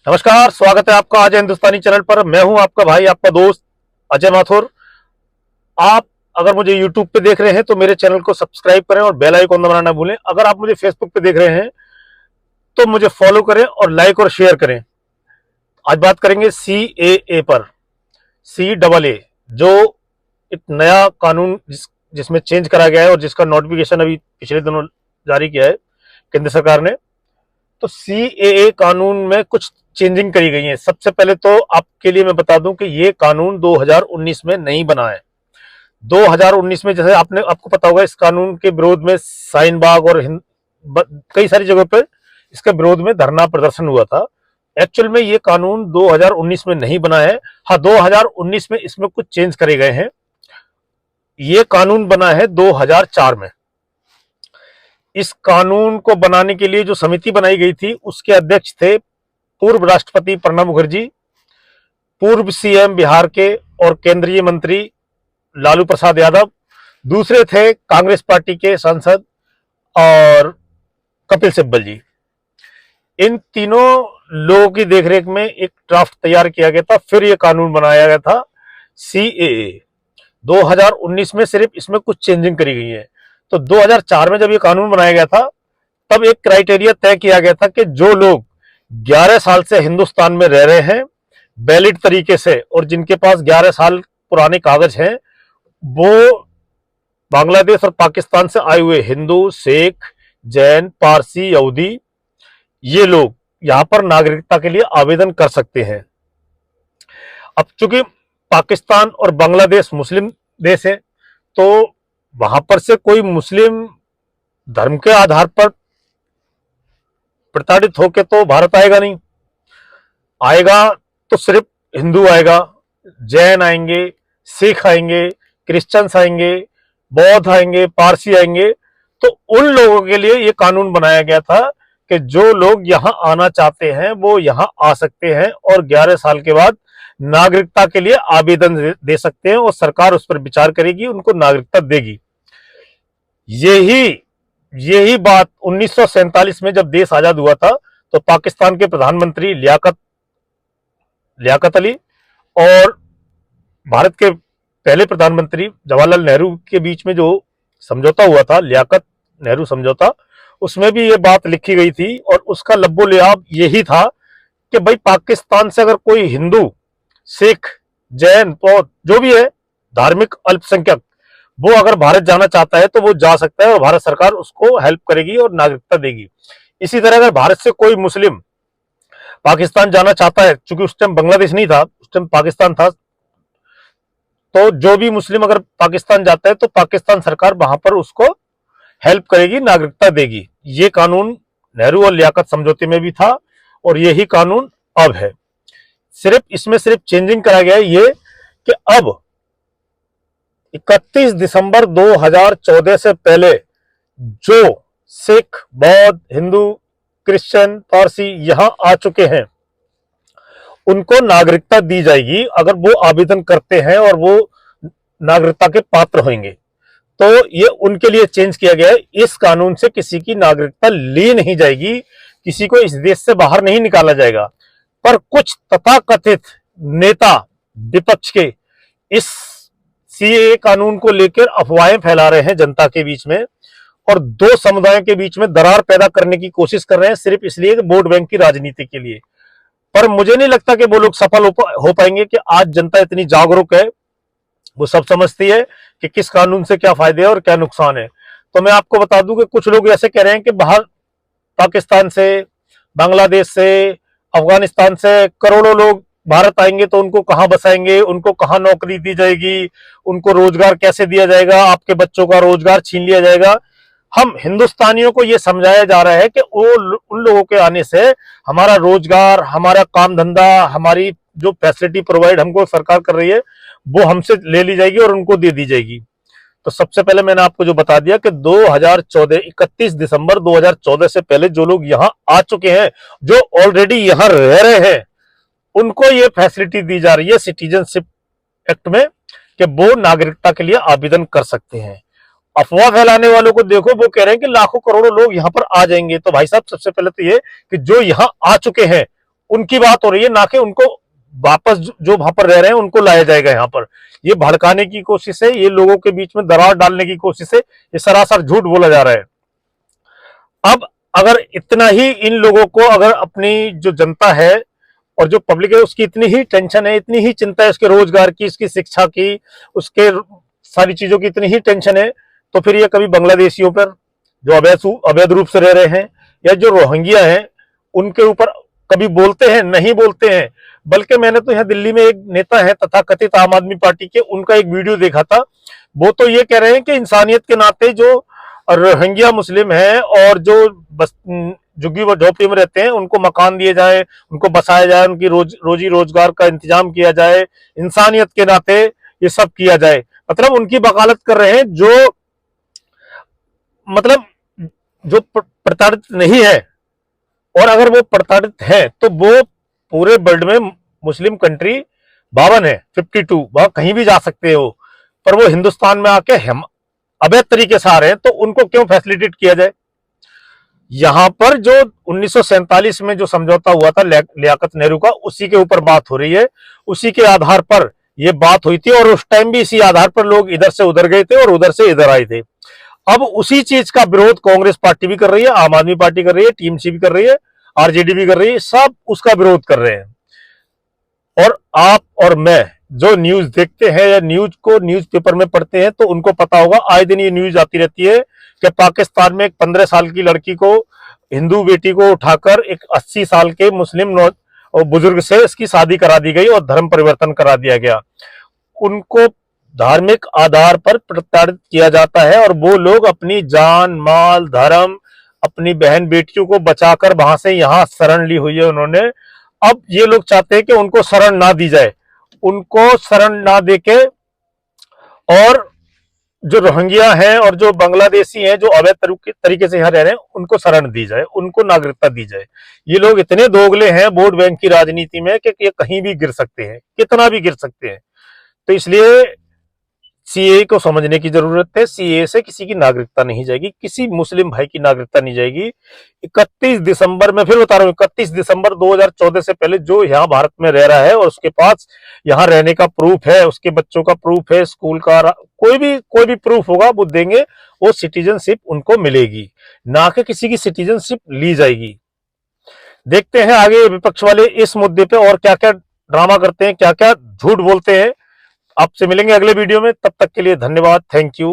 नमस्कार, स्वागत है आपका आज हिंदुस्तानी चैनल पर। मैं हूं आपका भाई, आपका दोस्त अजय माथुर। आप अगर मुझे YouTube पे देख रहे हैं तो मेरे चैनल को सब्सक्राइब करें और बेल आइकन दबाना ना भूलें। अगर आप मुझे Facebook पे देख रहे हैं तो मुझे फॉलो करें और लाइक और शेयर करें। आज बात करेंगे CAA पर। CAA जो एक नया कानून जिसमें चेंज करा गया है और जिसका नोटिफिकेशन अभी पिछले दिनों जारी किया है केंद्र सरकार ने। तो CAA कानून में कुछ चेंजिंग करी गई है। सबसे पहले तो आपके लिए मैं बता दूं कि ये कानून 2019 में नहीं बना है। 2019 में जैसे आपको पता होगा, इस कानून के विरोध में शाहीन-बाग और कई सारी जगहों पर इसके विरोध में धरना प्रदर्शन हुआ था। एक्चुअल में ये कानून 2019 में नहीं बना है। हाँ, 2019 में इसमें कुछ चेंज करे गए हैं। ये कानून बना है 2004 में। इस कानून को बनाने के लिए जो समिति बनाई गई थी उसके अध्यक्ष थे पूर्व राष्ट्रपति प्रणब मुखर्जी, पूर्व CM बिहार के और केंद्रीय मंत्री लालू प्रसाद यादव, दूसरे थे कांग्रेस पार्टी के सांसद और कपिल सिब्बल जी। इन तीनों लोगों की देखरेख में एक ड्राफ्ट तैयार किया गया था, फिर यह कानून बनाया गया था CAA। 2019 में सिर्फ इसमें कुछ चेंजिंग करी गई है। तो 2004 में जब ये कानून बनाया गया था तब एक क्राइटेरिया तय किया गया था कि जो लोग 11 साल से हिंदुस्तान में रह रहे हैं वैलिड तरीके से और जिनके पास 11 साल पुराने कागज हैं, वो बांग्लादेश और पाकिस्तान से आए हुए हिंदू, सिख, जैन, पारसी, यहूदी, ये लोग यहां पर नागरिकता के लिए आवेदन कर सकते हैं। अब चूंकि पाकिस्तान और बांग्लादेश मुस्लिम देश है तो वहां पर से कोई मुस्लिम धर्म के आधार पर प्रताड़ित होके तो भारत आएगा नहीं। आएगा तो सिर्फ हिंदू आएगा, जैन आएंगे, सिख आएंगे, क्रिश्चियंस आएंगे, बौद्ध आएंगे, पारसी आएंगे। तो उन लोगों के लिए ये कानून बनाया गया था कि जो लोग यहां आना चाहते हैं वो यहां आ सकते हैं और 11 साल के बाद नागरिकता के लिए आवेदन दे सकते हैं और सरकार उस पर विचार करेगी, उनको नागरिकता देगी। यही बात 1947 में जब देश आजाद हुआ था तो पाकिस्तान के प्रधानमंत्री लियाकत अली और भारत के पहले प्रधानमंत्री जवाहरलाल नेहरू के बीच में जो समझौता हुआ था, लियाकत नेहरू समझौता, उसमें भी ये बात लिखी गई थी और उसका लब्बो लियाब यही था कि भाई पाकिस्तान से अगर कोई हिंदू, सिख, जैन, बौद्ध जो भी है धार्मिक अल्पसंख्यक, वो अगर भारत जाना चाहता है तो वो जा सकता है और भारत सरकार उसको हेल्प करेगी और नागरिकता देगी। इसी तरह अगर भारत से कोई मुस्लिम पाकिस्तान जाना चाहता है, चूंकि उस टाइम बांग्लादेश नहीं था, उस टाइम पाकिस्तान था, तो जो भी मुस्लिम अगर पाकिस्तान जाता है तो पाकिस्तान सरकार वहां पर उसको हेल्प करेगी, नागरिकता देगी। ये कानून नेहरू और लियाकत समझौते में भी था और यही कानून अब है। इसमें सिर्फ चेंजिंग करा गया है ये कि अब 31 दिसंबर 2014 से पहले जो सिख, बौद्ध, हिंदू, क्रिश्चियन, पारसी यहां आ चुके हैं उनको नागरिकता दी जाएगी अगर वो आवेदन करते हैं और वो नागरिकता के पात्र होंगे। तो ये उनके लिए चेंज किया गया है। इस कानून से किसी की नागरिकता ली नहीं जाएगी, किसी को इस देश से बाहर नहीं निकाला जाएगा। पर कुछ तथाकथित नेता विपक्ष के इस CAA कानून को लेकर अफवाहें फैला रहे हैं जनता के बीच में और दो समुदायों के बीच में दरार पैदा करने की कोशिश कर रहे हैं, सिर्फ इसलिए कि वोट बैंक की राजनीति के लिए। पर मुझे नहीं लगता कि वो लोग सफल हो पाएंगे कि आज जनता इतनी जागरूक है, वो सब समझती है कि किस कानून से क्या फायदे हैं और क्या नुकसान है। तो मैं आपको बता दूं कि कुछ लोग ऐसे कह रहे हैं कि बाहर पाकिस्तान से, बांग्लादेश से, अफगानिस्तान से करोड़ों लोग भारत आएंगे तो उनको कहां बसाएंगे, उनको कहां नौकरी दी जाएगी, उनको रोजगार कैसे दिया जाएगा, आपके बच्चों का रोजगार छीन लिया जाएगा। हम हिंदुस्तानियों को यह समझाया जा रहा है कि उन लोगों के आने से हमारा रोजगार, हमारा काम धंधा, हमारी जो फैसिलिटी प्रोवाइड हमको सरकार कर रही है वो हमसे ले ली जाएगी और उनको दे दी जाएगी। तो सबसे पहले मैंने आपको जो बता दिया कि 31 दिसंबर 2014 से पहले जो लोग यहां आ चुके हैं, जो ऑलरेडी यहां रह रहे हैं, उनको ये फैसिलिटी दी जा रही है सिटीजनशिप एक्ट में कि वो नागरिकता के लिए आवेदन कर सकते हैं। अफवाह फैलाने वालों को देखो, वो कह रहे हैं कि लाखों करोड़ों लोग यहां पर आ जाएंगे। तो भाई साहब, सबसे पहले तो ये कि जो यहां आ चुके हैं उनकी बात हो रही है, ना कि उनको वापस जो वहां पर रह रहे हैं उनको लाया जाएगा यहाँ पर। ये भड़काने की कोशिश है, ये लोगों के बीच में दरार डालने की कोशिश है, ये सरासर झूठ बोला जा रहा है। अब अगर इतना ही इन लोगों को, अगर अपनी जो जनता है और जो पब्लिक है उसकी इतनी ही टेंशन है, इतनी ही चिंता है इसके रोजगार की, इसकी शिक्षा की, उसके सारी चीजों की इतनी ही टेंशन है, तो फिर ये कभी बांग्लादेशियों पर जो अवैध रूप से रह रहे हैं, या जो रोहिंग्या हैं उनके ऊपर कभी बोलते हैं? नहीं बोलते हैं। बल्कि मैंने तो यहाँ दिल्ली में एक नेता है तथाकथित आम आदमी पार्टी के, उनका एक वीडियो देखा था। वो तो ये कह रहे हैं कि इंसानियत के नाते जो रोहिंग्या मुस्लिम है और जो बस झुग्गी व झोपड़ी में रहते हैं उनको मकान दिए जाए, उनको बसाया जाए, उनकी रोजी रोजगार का इंतजाम किया जाए, इंसानियत के नाते ये सब किया जाए। मतलब उनकी वकालत कर रहे हैं जो, मतलब जो प्रताड़ित नहीं है, और अगर वो प्रताड़ित है तो वो पूरे वर्ल्ड में मुस्लिम कंट्री 52 है, 52, वहां कहीं भी जा सकते हो, पर वो हिंदुस्तान में आके हम अवैध तरीके से आ रहे हैं, तो उनको क्यों फैसिलिटेट किया जाए? यहां पर जो 1947 में जो समझौता हुआ था लियाकत नेहरू का, उसी के ऊपर बात हो रही है, उसी के आधार पर यह बात हुई थी, और उस टाइम भी इसी आधार पर लोग इधर से उधर गए थे और उधर से इधर आए थे। अब उसी चीज का विरोध कांग्रेस पार्टी भी कर रही है, आम आदमी पार्टी कर रही है, टीएमसी भी कर रही है, आरजेडी भी कर रही है, सब उसका विरोध कर रहे हैं। और आप और मैं जो न्यूज देखते हैं या न्यूज को न्यूज़पेपर में पढ़ते हैं, तो उनको पता होगा, आए दिन ये न्यूज आती रहती है कि पाकिस्तान में एक 15 साल की लड़की को, हिंदू बेटी को उठाकर एक 80 साल के मुस्लिम बुजुर्ग से इसकी शादी करा दी गई और धर्म परिवर्तन करा दिया गया। उनको धार्मिक आधार पर प्रताड़ित किया जाता है, और वो लोग अपनी जान माल धर्म, अपनी बहन बेटियों को बचाकर वहां से यहाँ शरण ली हुई है उन्होंने। अब ये लोग चाहते हैं कि उनको शरण ना दी जाए, उनको शरण ना देके, और जो रोहिंग्या हैं और जो बांग्लादेशी हैं जो अवैध तरीके से यहाँ रह रहे हैं उनको शरण दी जाए, उनको नागरिकता दी जाए। ये लोग इतने दोगले हैं वोट बैंक की राजनीति में कि ये कहीं भी गिर सकते हैं, कितना भी गिर सकते हैं। तो इसलिए सीए को समझने की जरूरत है। सीए से किसी की नागरिकता नहीं जाएगी, किसी मुस्लिम भाई की नागरिकता नहीं जाएगी। 31 दिसंबर, मैं फिर बता रहा हूँ, 31 दिसंबर 2014 से पहले जो यहाँ भारत में रह रहा है और उसके पास यहाँ रहने का प्रूफ है, उसके बच्चों का प्रूफ है, स्कूल का कोई भी प्रूफ होगा वो देंगे, वो सिटीजनशिप उनको मिलेगी, ना कि किसी की सिटीजनशिप ली जाएगी। देखते हैं आगे विपक्ष वाले इस मुद्दे पे और क्या क्या ड्रामा करते हैं, क्या क्या झूठ बोलते हैं। आपसे मिलेंगे अगले वीडियो में, तब तक के लिए धन्यवाद, थैंक यू।